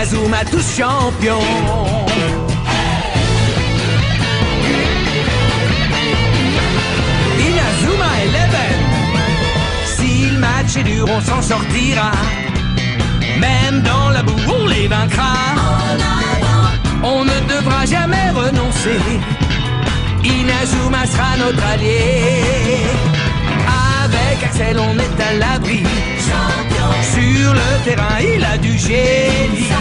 Inazuma tous champions. Inazuma Eleven. Si le match est dur, on s'en sortira. Même dans la boue, on les vaincra. On ne devra jamais renoncer. Inazuma sera notre allié. Avec Axel, on est à l'abri. Sur le terrain, il a du génie.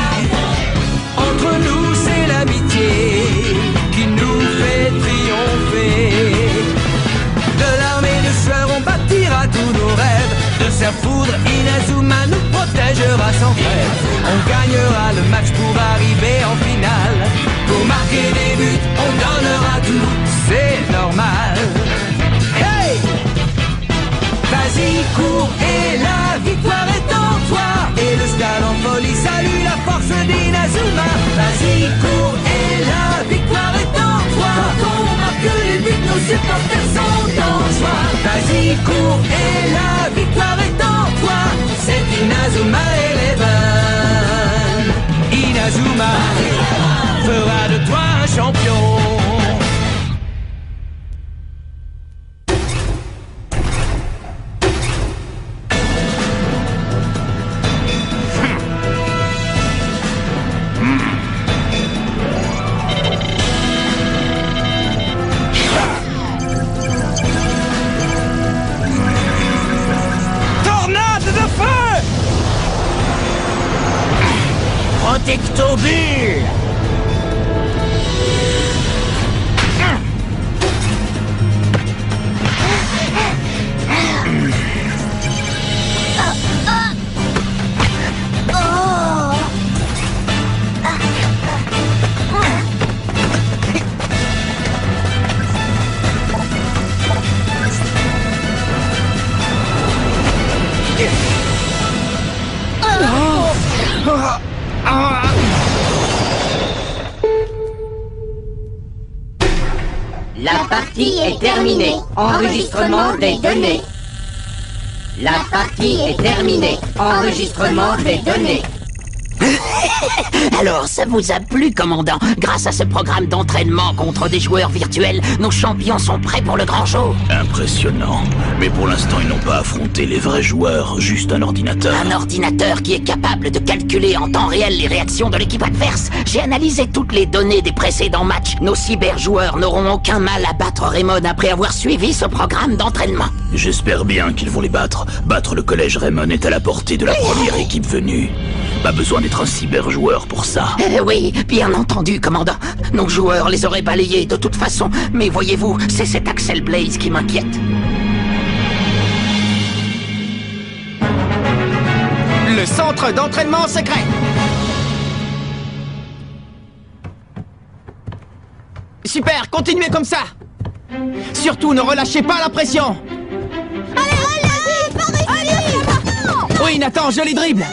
Entre nous, c'est l'amitié qui nous fait triompher. De l'armée de sueur, on bâtira tous nos rêves. De sa foudre, Inazuma nous protégera sans trêve. On gagnera le match pour arriver en finale. Pour marquer des buts, on donnera tout, c'est normal. Hey! Vas-y, cours et la victoire est en toi. Et le stade en folie salue la force d'Inazuma. Vas-y, cours et la victoire est en toi. Quand on marque les buts, nos supporters sont en joie. Vas-y, cours et la victoire est en toi. C'est Inazuma Eleven. Inazuma fera de toi un champion. Protectobule. La partie est terminée. Enregistrement des données. La partie est terminée. Enregistrement des données. Alors, ça vous a plu, commandant? Grâce à ce programme d'entraînement contre des joueurs virtuels, nos champions sont prêts pour le grand jour. Impressionnant. Mais pour l'instant, ils n'ont pas affronté les vrais joueurs, juste un ordinateur. Un ordinateur qui est capable de calculer en temps réel les réactions de l'équipe adverse. J'ai analysé toutes les données des précédents matchs. Nos cyberjoueurs n'auront aucun mal à battre Raymond après avoir suivi ce programme d'entraînement. J'espère bien qu'ils vont les battre. Battre le collège Raymond est à la portée de la première équipe venue. Pas besoin d'être un cyberjoueur pour ça. Oui, bien entendu, commandant. Nos joueurs les auraient balayés de toute façon. Mais voyez-vous, c'est cet Axel Blaze qui m'inquiète. Le centre d'entraînement secret. Super, continuez comme ça. Surtout, ne relâchez pas la pression. Oui, Nathan, joli dribble.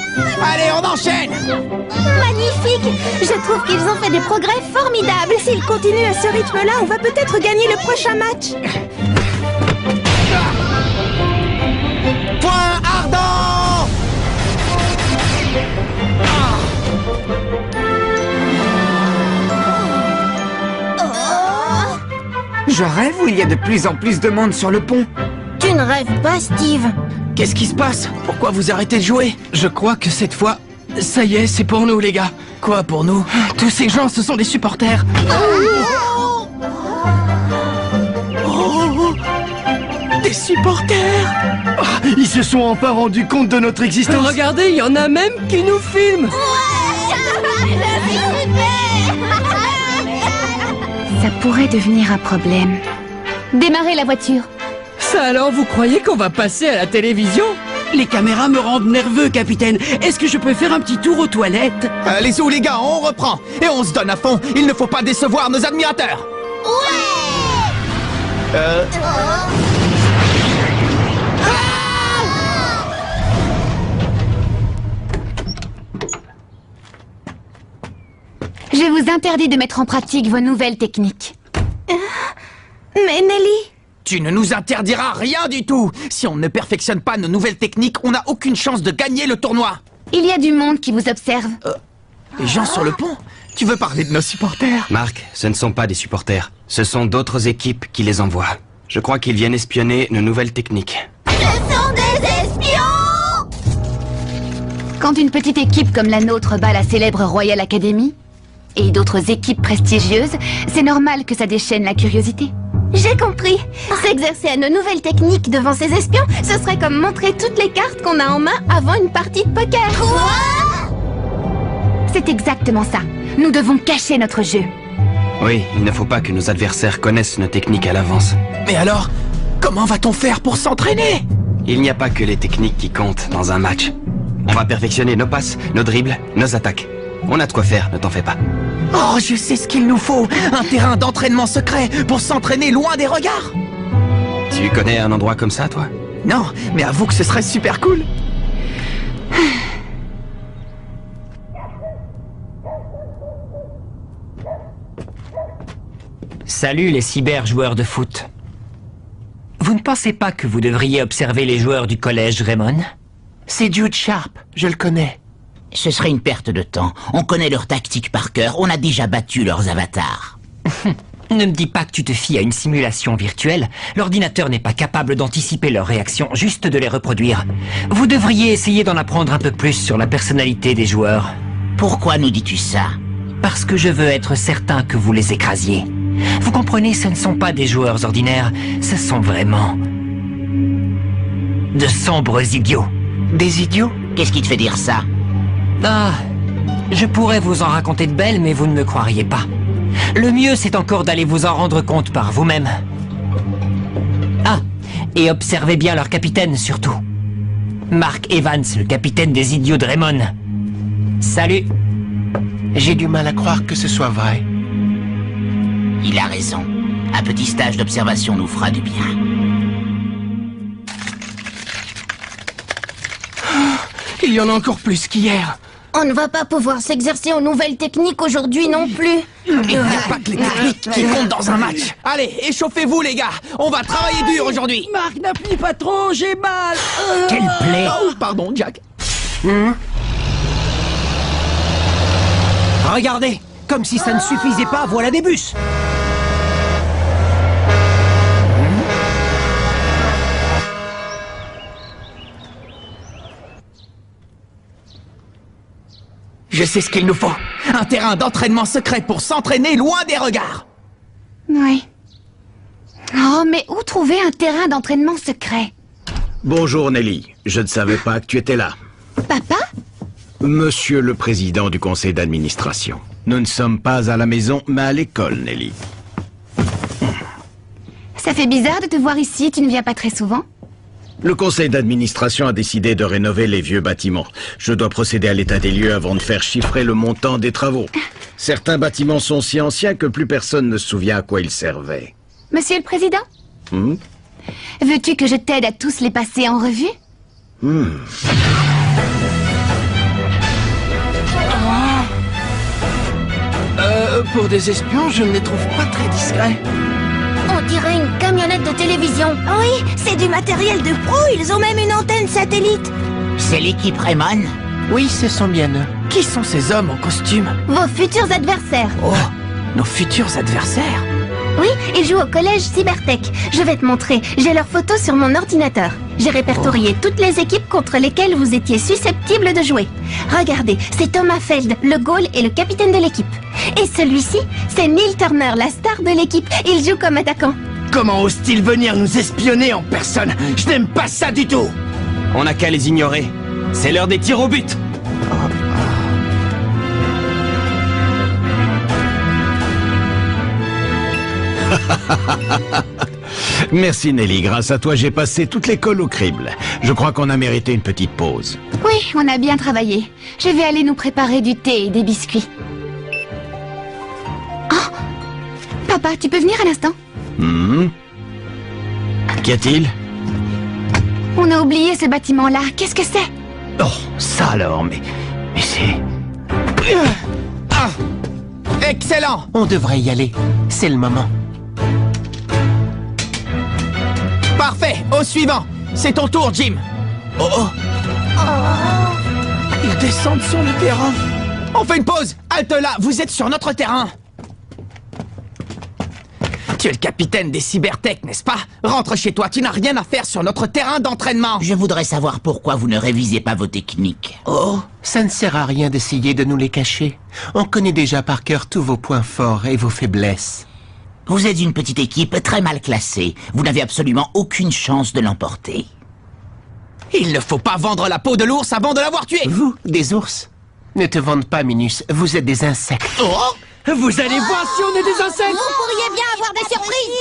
Allez, on enchaîne. Magnifique. Je trouve qu'ils ont fait des progrès formidables. S'ils continuent à ce rythme-là, on va peut-être gagner le prochain match. Point ardent. Je rêve ou il y a de plus en plus de monde sur le pont? Tu ne rêves pas, Steve? Qu'est-ce qui se passe? Pourquoi vous arrêtez de jouer? Je crois que cette fois, ça y est, c'est pour nous, les gars. Quoi pour nous? Tous ces gens, ce sont des supporters. Des supporters! Ils se sont enfin rendus compte de notre existence. Regardez, il y en a même qui nous filment. Ça pourrait devenir un problème. Démarrez la voiture. Ça alors, vous croyez qu'on va passer à la télévision? Les caméras me rendent nerveux, capitaine. Est-ce que je peux faire un petit tour aux toilettes? Allez-y, les gars, on reprend. Et on se donne à fond. Il ne faut pas décevoir nos admirateurs. Je vous interdis de mettre en pratique vos nouvelles techniques. Mais Nelly... Tu ne nous interdiras rien du tout. Si on ne perfectionne pas nos nouvelles techniques, on n'a aucune chance de gagner le tournoi. Il y a du monde qui vous observe. Les gens sur le pont? Tu veux parler de nos supporters? Marc, ce ne sont pas des supporters. Ce sont d'autres équipes qui les envoient. Je crois qu'ils viennent espionner nos nouvelles techniques. Ce sont des espions! Quand une petite équipe comme la nôtre bat la célèbre Royal Academy, et d'autres équipes prestigieuses, c'est normal que ça déchaîne la curiosité. J'ai compris. S'exercer à nos nouvelles techniques devant ces espions, ce serait comme montrer toutes les cartes qu'on a en main avant une partie de poker. Quoi? C'est exactement ça. Nous devons cacher notre jeu. Oui, il ne faut pas que nos adversaires connaissent nos techniques à l'avance. Mais alors, comment va-t-on faire pour s'entraîner? Il n'y a pas que les techniques qui comptent dans un match. On va perfectionner nos passes, nos dribbles, nos attaques. On a de quoi faire, ne t'en fais pas. Oh, je sais ce qu'il nous faut. Un terrain d'entraînement secret pour s'entraîner loin des regards. Tu connais un endroit comme ça, toi? Non, mais avoue que ce serait super cool. Salut les cyber-joueurs de foot. Vous ne pensez pas que vous devriez observer les joueurs du collège Raymond? C'est Jude Sharp, je le connais. Ce serait une perte de temps. On connaît leurs tactiques par cœur, on a déjà battu leurs avatars. Ne me dis pas que tu te fies à une simulation virtuelle. L'ordinateur n'est pas capable d'anticiper leurs réactions, juste de les reproduire. Vous devriez essayer d'en apprendre un peu plus sur la personnalité des joueurs. Pourquoi nous dis-tu ça? Parce que je veux être certain que vous les écrasiez. Vous comprenez, ce ne sont pas des joueurs ordinaires, ce sont vraiment... de sombres idiots. Des idiots? Qu'est-ce qui te fait dire ça? Ah, je pourrais vous en raconter de belles, mais vous ne me croiriez pas. Le mieux, c'est encore d'aller vous en rendre compte par vous-même. Ah, et observez bien leur capitaine, surtout. Mark Evans, le capitaine des idiots de Raymond. Salut. J'ai du mal à croire que ce soit vrai. Il a raison. Un petit stage d'observation nous fera du bien. Il y en a encore plus qu'hier. On ne va pas pouvoir s'exercer aux nouvelles techniques aujourd'hui non plus. Il n'y a pas que les techniques qui comptent dans un match. Allez, échauffez-vous les gars. On va travailler dur aujourd'hui. Marc, n'appuie pas trop, j'ai mal. Quelle plaie. Oh, pardon, Jack. Regardez, comme si ça ne suffisait pas, voilà des bus. Je sais ce qu'il nous faut. Un terrain d'entraînement secret pour s'entraîner loin des regards. Oui. Oh, mais où trouver un terrain d'entraînement secret? Bonjour Nelly, je ne savais pas que tu étais là. Papa? Monsieur le président du conseil d'administration. Nous ne sommes pas à la maison, mais à l'école, Nelly. Ça fait bizarre de te voir ici, tu ne viens pas très souvent. Le conseil d'administration a décidé de rénover les vieux bâtiments. Je dois procéder à l'état des lieux avant de faire chiffrer le montant des travaux. Certains bâtiments sont si anciens que plus personne ne se souvient à quoi ils servaient. Monsieur le Président? Veux-tu que je t'aide à tous les passer en revue? Pour des espions, je ne les trouve pas très discrets. On dirait une camionnette de télévision. Oui, c'est du matériel de pro, ils ont même une antenne satellite. C'est l'équipe Raymond? Oui, ce sont bien eux. Qui sont ces hommes en costume? Vos futurs adversaires. Oh, nos futurs adversaires? Oui, ils jouent au collège Cybertech. Je vais te montrer, j'ai leurs photos sur mon ordinateur. J'ai répertorié toutes les équipes contre lesquelles vous étiez susceptibles de jouer. Regardez, c'est Thomas Feld, le goal et le capitaine de l'équipe. Et celui-ci, c'est Neil Turner, la star de l'équipe. Il joue comme attaquant. Comment ose-t-il venir nous espionner en personne? Je n'aime pas ça du tout. On n'a qu'à les ignorer. C'est l'heure des tirs au but. Merci Nelly, grâce à toi j'ai passé toute l'école au crible. Je crois qu'on a mérité une petite pause. Oui, on a bien travaillé. Je vais aller nous préparer du thé et des biscuits. Oh! Papa, tu peux venir à l'instant? Qu'y a-t-il? On a oublié ce bâtiment-là. Qu'est-ce que c'est? Oh, ça alors, mais c'est... Excellent! On devrait y aller. C'est le moment. Parfait, au suivant. C'est ton tour, Jim. Ils descendent sur le terrain. On fait une pause. Halte là, vous êtes sur notre terrain. Tu es le capitaine des cybertech, n'est-ce pas? Rentre chez toi, tu n'as rien à faire sur notre terrain d'entraînement. Je voudrais savoir pourquoi vous ne révisez pas vos techniques. Oh, ça ne sert à rien d'essayer de nous les cacher. On connaît déjà par cœur tous vos points forts et vos faiblesses. Vous êtes une petite équipe très mal classée. Vous n'avez absolument aucune chance de l'emporter. Il ne faut pas vendre la peau de l'ours avant de l'avoir tué. Vous, des ours? Ne te vende pas, Minus, vous êtes des insectes. Oh! Vous allez voir si on est des insectes. Vous pourriez bien avoir des surprises.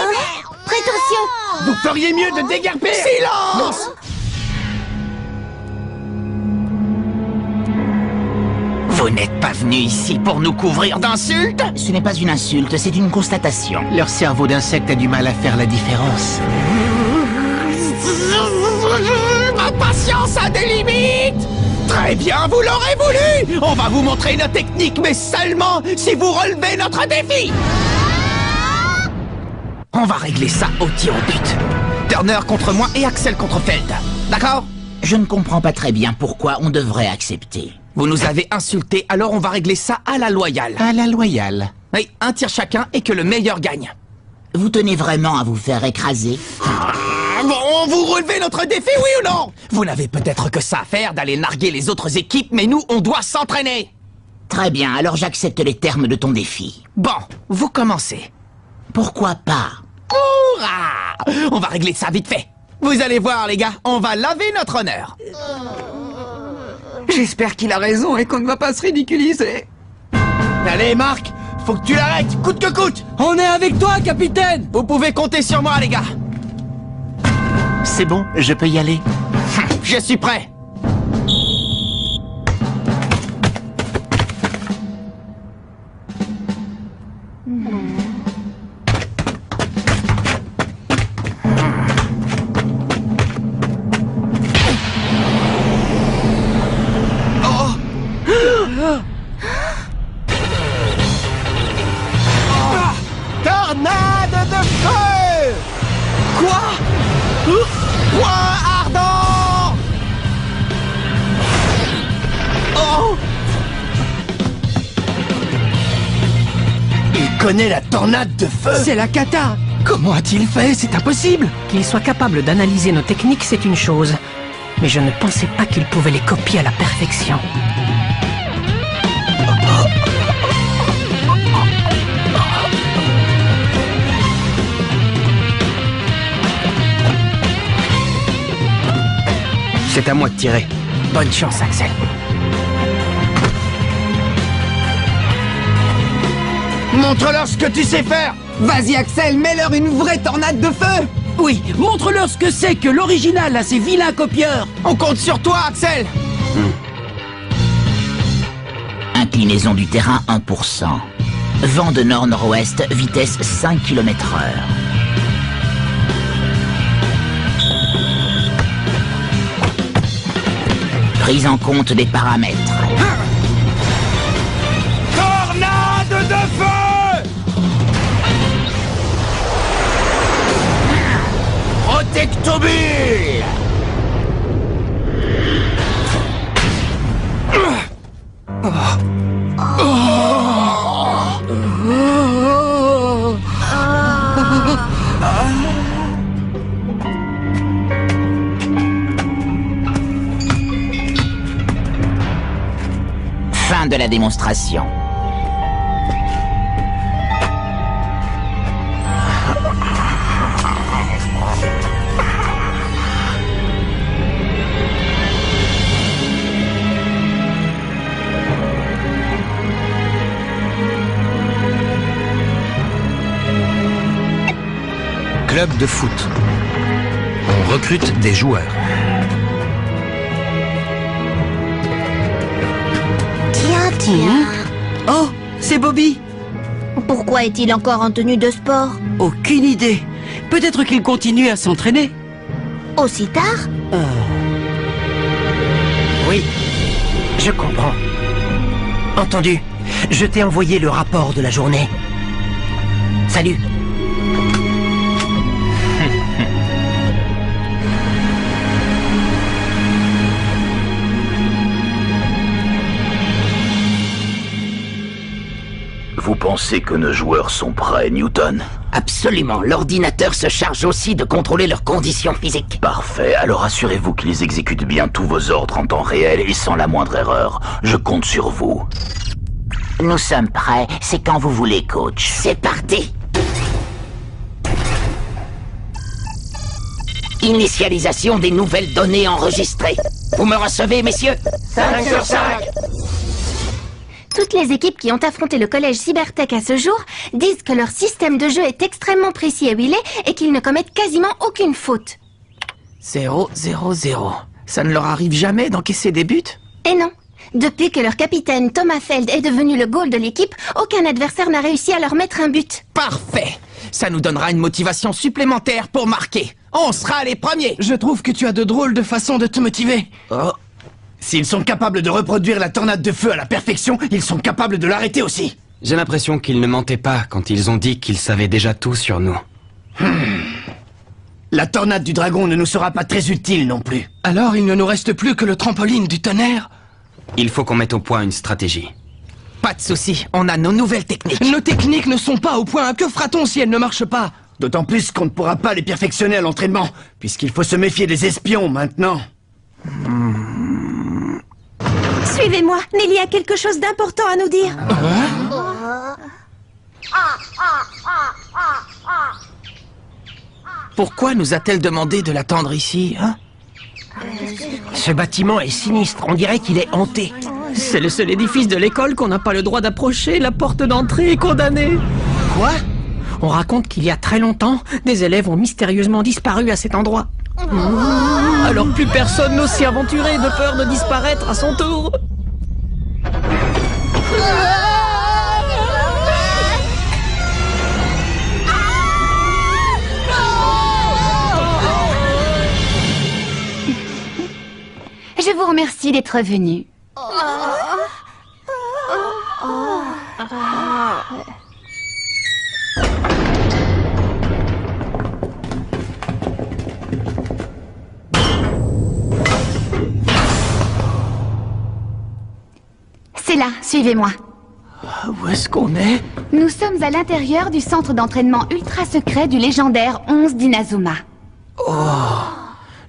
Prétentieux. Vous feriez mieux de déguerpir. Silence. Vous n'êtes pas venu ici pour nous couvrir d'insultes? Ce n'est pas une insulte, c'est une constatation. Leur cerveau d'insecte a du mal à faire la différence. Ma patience a des limites. Très bien, vous l'aurez voulu. On va vous montrer nos techniques, mais seulement si vous relevez notre défi. On va régler ça au tir au but. Turner contre moi et Axel contre Feld. D'accord? Je ne comprends pas très bien pourquoi on devrait accepter. Vous nous avez insultés, alors on va régler ça à la loyale. À la loyale? Oui, un tir chacun et que le meilleur gagne. Vous tenez vraiment à vous faire écraser? Bon, vous relevez notre défi, oui ou non? Vous n'avez peut-être que ça à faire d'aller narguer les autres équipes, mais nous, on doit s'entraîner. Très bien, alors j'accepte les termes de ton défi. Bon, vous commencez. Pourquoi pas? Hourra! On va régler ça vite fait. Vous allez voir, les gars, on va laver notre honneur. J'espère qu'il a raison et qu'on ne va pas se ridiculiser. Allez, Marc, faut que tu l'arrêtes, coûte que coûte. On est avec toi, capitaine. Vous pouvez compter sur moi, les gars. C'est bon, je peux y aller. Je suis prêt. Tornade de feu. Quoi? Point ardent. Oh! Il connaît la tornade de feu. C'est la cata. Comment a-t-il fait? C'est impossible. Qu'il soit capable d'analyser nos techniques, c'est une chose. Mais je ne pensais pas qu'il pouvait les copier à la perfection. C'est à moi de tirer. Bonne chance, Axel. Montre-leur ce que tu sais faire. Vas-y Axel, mets-leur une vraie tornade de feu. Oui, montre-leur ce que c'est que l'original à ces vilains copieurs. On compte sur toi, Axel. Inclinaison du terrain 1%. Vent de nord-nord-ouest, vitesse 5 km/h. Prise en compte des paramètres. Tornade de feu! Protectobile! Fin de la démonstration. Club de foot. On recrute des joueurs. Tiens. Oh, c'est Bobby. Pourquoi est-il encore en tenue de sport? Aucune idée. Peut-être qu'il continue à s'entraîner. Aussi tard? Oui, je comprends. Entendu. Je t'ai envoyé le rapport de la journée. Salut. pensez que nos joueurs sont prêts, Newton? Absolument. L'ordinateur se charge aussi de contrôler leurs conditions physiques. Parfait. Alors assurez-vous qu'ils exécutent bien tous vos ordres en temps réel et sans la moindre erreur. Je compte sur vous. Nous sommes prêts. C'est quand vous voulez, coach. C'est parti. Initialisation des nouvelles données enregistrées. Vous me recevez, messieurs? 5 sur 5. Toutes les équipes qui ont affronté le collège Cybertech à ce jour disent que leur système de jeu est extrêmement précis et huilé et qu'ils ne commettent quasiment aucune faute. 0, 0, 0. Ça ne leur arrive jamais d'encaisser des buts? Et non. Depuis que leur capitaine Thomas Feld est devenu le goal de l'équipe, aucun adversaire n'a réussi à leur mettre un but. Parfait. Ça nous donnera une motivation supplémentaire pour marquer. On sera les premiers. Je trouve que tu as de drôles de façons de te motiver. Oh. S'ils sont capables de reproduire la tornade de feu à la perfection, ils sont capables de l'arrêter aussi. J'ai l'impression qu'ils ne mentaient pas quand ils ont dit qu'ils savaient déjà tout sur nous. La tornade du dragon ne nous sera pas très utile non plus. Alors il ne nous reste plus que le trampoline du tonnerre. Il faut qu'on mette au point une stratégie. Pas de souci, on a nos nouvelles techniques. Nos techniques ne sont pas au point. Que fera-t-on si elles ne marchent pas? D'autant plus qu'on ne pourra pas les perfectionner à l'entraînement, puisqu'il faut se méfier des espions maintenant. Suivez-moi, Nelly a quelque chose d'important à nous dire. Pourquoi nous a-t-elle demandé de l'attendre ici, hein? Ce bâtiment est sinistre, on dirait qu'il est hanté. C'est le seul édifice de l'école qu'on n'a pas le droit d'approcher, la porte d'entrée est condamnée. Quoi? On raconte qu'il y a très longtemps, des élèves ont mystérieusement disparu à cet endroit. Alors plus personne n'ose s'y aventurer de peur de disparaître à son tour. Je vous remercie d'être venu. C'est là, suivez-moi. Où est-ce qu'on est? Nous sommes à l'intérieur du centre d'entraînement ultra secret du légendaire 11 d'Inazuma. Oh,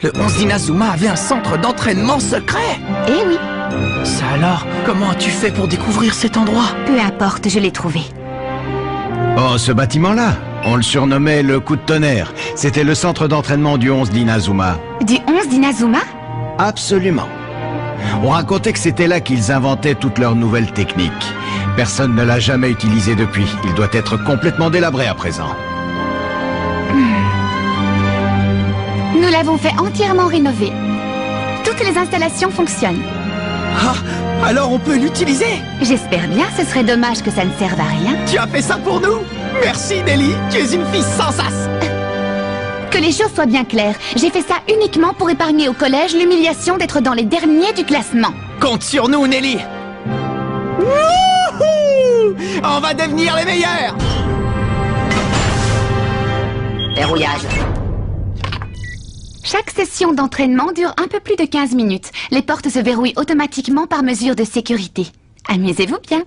le 11 d'Inazuma avait un centre d'entraînement secret? Eh oui. Ça alors, comment as-tu fait pour découvrir cet endroit? Peu importe, je l'ai trouvé. Oh, ce bâtiment-là, on le surnommait le coup de tonnerre. C'était le centre d'entraînement du 11 d'Inazuma. Du 11 d'Inazuma? Absolument. On racontait que c'était là qu'ils inventaient toutes leurs nouvelles techniques. Personne ne l'a jamais utilisé depuis. Il doit être complètement délabré à présent. Nous l'avons fait entièrement rénover. Toutes les installations fonctionnent. Ah, alors on peut l'utiliser? J'espère bien, ce serait dommage que ça ne serve à rien. Tu as fait ça pour nous? Merci Nelly, tu es une fille sans sas. Que les choses soient bien claires, j'ai fait ça uniquement pour épargner au collège l'humiliation d'être dans les derniers du classement. Compte sur nous, Nelly. Wouhou! On va devenir les meilleurs. Verrouillage. Chaque session d'entraînement dure un peu plus de 15 minutes. Les portes se verrouillent automatiquement par mesure de sécurité. Amusez-vous bien.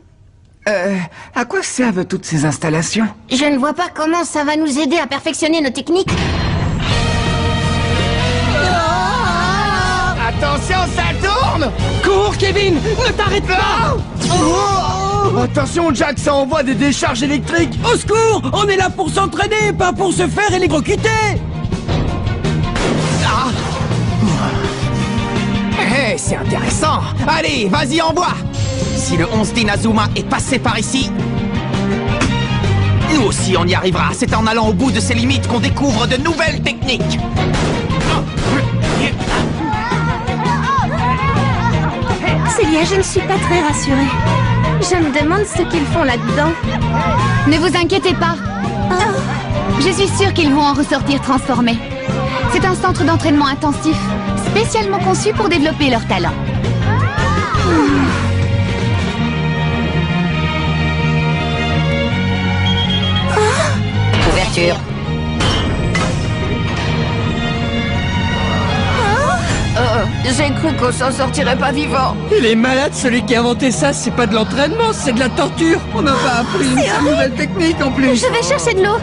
À quoi servent toutes ces installations? Je ne vois pas comment ça va nous aider à perfectionner nos techniques. Attention, ça tourne! Cours, Kevin! Ne t'arrête pas! Attention, Jack, ça envoie des décharges électriques! Au secours! On est là pour s'entraîner, pas pour se faire électrocuter! Ah! Hey, c'est intéressant! Allez, vas-y, envoie! Si le 11 d'Inazuma est passé par ici, nous aussi on y arrivera. C'est en allant au bout de ses limites qu'on découvre de nouvelles techniques. Célia, je ne suis pas très rassurée. Je me demande ce qu'ils font là-dedans. Ne vous inquiétez pas. Je suis sûre qu'ils vont en ressortir transformés. C'est un centre d'entraînement intensif, spécialement conçu pour développer leurs talents. Ouverture. J'ai cru qu'on s'en sortirait pas vivant. Il est malade, celui qui a inventé ça. C'est pas de l'entraînement, c'est de la torture. On n'a pas appris une nouvelle technique en plus. Je vais chercher de l'eau.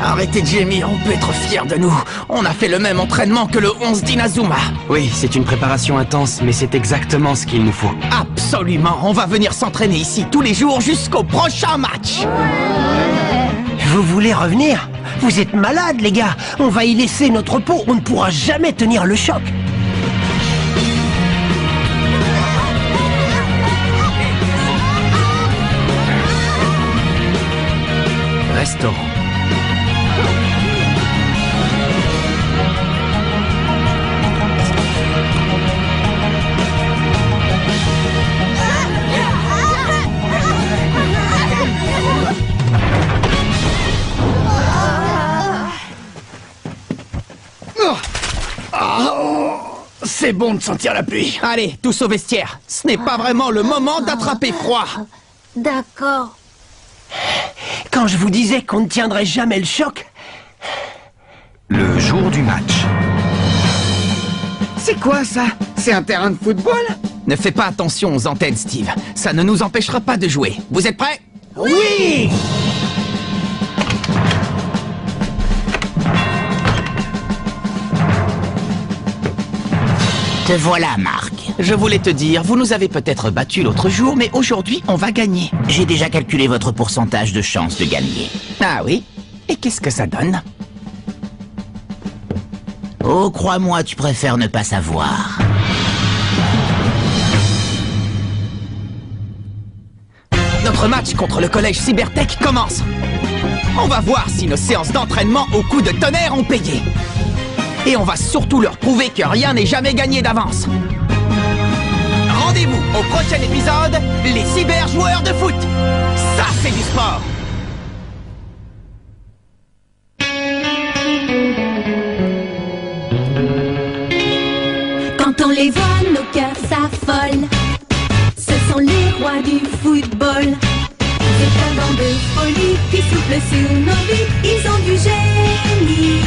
Arrêtez, Jamie, on peut être fier de nous. On a fait le même entraînement que le 11 d'Inazuma. Oui, c'est une préparation intense, mais c'est exactement ce qu'il nous faut. Absolument, on va venir s'entraîner ici tous les jours jusqu'au prochain match. Vous voulez revenir? Vous êtes malades, les gars. On va y laisser notre peau. On ne pourra jamais tenir le choc. Restaurant. C'est bon de sentir la pluie. Allez, tous au vestiaire. Ce n'est pas vraiment le moment d'attraper froid. D'accord. Quand je vous disais qu'on ne tiendrait jamais le choc... Le jour du match. C'est quoi ça? C'est un terrain de football? Ne fais pas attention aux antennes, Steve. Ça ne nous empêchera pas de jouer. Vous êtes prêts? Oui! Te voilà, Marc. Je voulais te dire, vous nous avez peut-être battus l'autre jour, mais aujourd'hui, on va gagner. J'ai déjà calculé votre pourcentage de chance de gagner. Ah oui? Et qu'est-ce que ça donne? Oh, crois-moi, tu préfères ne pas savoir. Notre match contre le collège Cybertech commence. On va voir si nos séances d'entraînement au coup de tonnerre ont payé. Et on va surtout leur prouver que rien n'est jamais gagné d'avance. Rendez-vous au prochain épisode, les cyberjoueurs de foot. Ça, c'est du sport. Quand on les voit, nos cœurs s'affolent. Ce sont les rois du football. C'est un vent de folie qui souffle sur nos vies. Ils ont du génie.